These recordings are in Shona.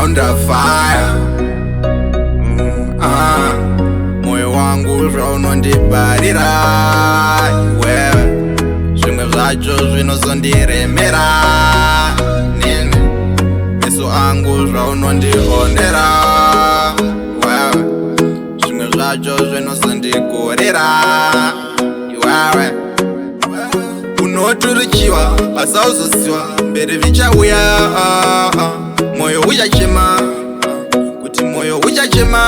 under fire. Moyo wangu zvaunondibarira wewe, zvimwe zvacho zvinozondiremera nini. Meso angu zvaunondionera wewe, zvimwe zvacho zvinozondikorera iwewe. Unoturikiwa pasauzosiwa, mberi vichauya moyo uchachema, kuti moyo uchachema.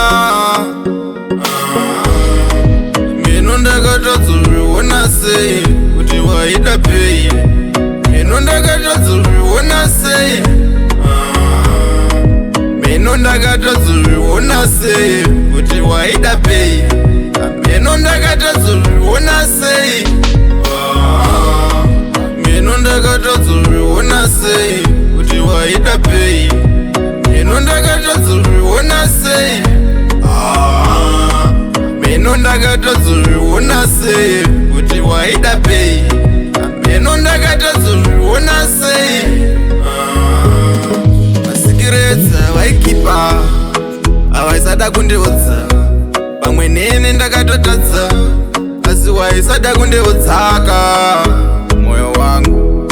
Mino ndakatadzozviona sei kuti waida pei, mino ndakatadzozviona sei, mino ndakatadzozviona sei kuti waida pei, mino ndakatadzozviona sei, mino ndakatadzozviona sei kuti waida pei, mino ndakatadzozviona sei, mino ndakatadzozviona sei kuti waida pei, mino ndakatadzozviona sei. Masikiretsa vaikipa avaisada kundiudza, pamwe nini ndakatotadza asi waisada kundiudzaka. Moyo wangu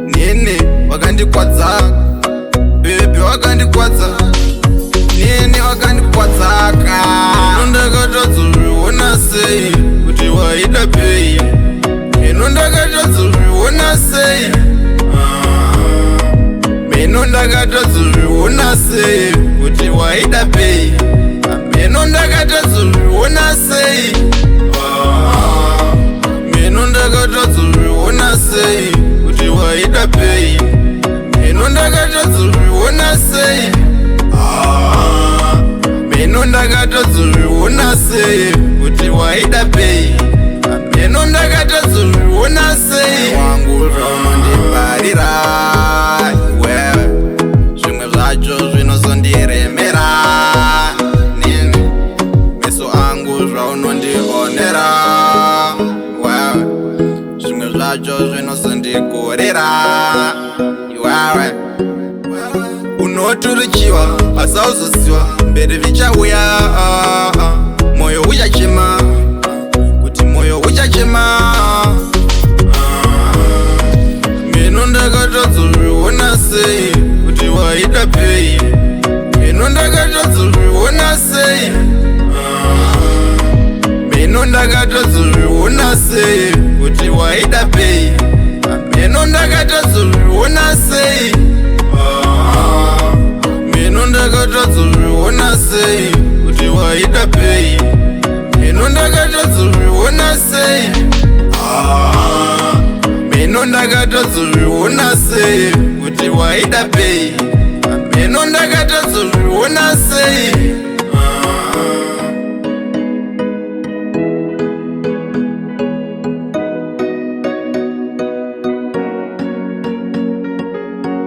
nini wakandikwadza, bebi wakandikwadza, nini wakandikwadzaka. Mino ndakatadzozviona sei kuti waida pei, mino ndakatadzozviona sei, mino ndakatadzozviona sei kuti waida pei, mino ndakatadzozviona sei, mino ndakatadzozviona sei kuti waida pei, mino ndakatadzozviona sei, mino ndakatadzozviona sei kuti waida pei, mino ndakatadzozviona sei. Wangu zvaunondibarira wewe, zvimwe zvacho zvinozondiremera nini. Meso angu zvaunondionera wewe, zvimwe zvacho zvinozondikorera iwewe. Unoturikiwa pasauzosiwa, mberi vichauya moyo uchachema, kuti moyo uchachema. Mino ndakatadzozviona sei kuti waida pei, mino ndakatadzozviona sei, mino ndakatadzozviona sei kuti waida pei, mino ndakatadzozviona sei, mino ndakatadzozviona sei kuti waida pei, mino ndakatadzozviona sei, mino ndakatadzozviona sei kuti waida pei, mino ndakatadzozviona sei.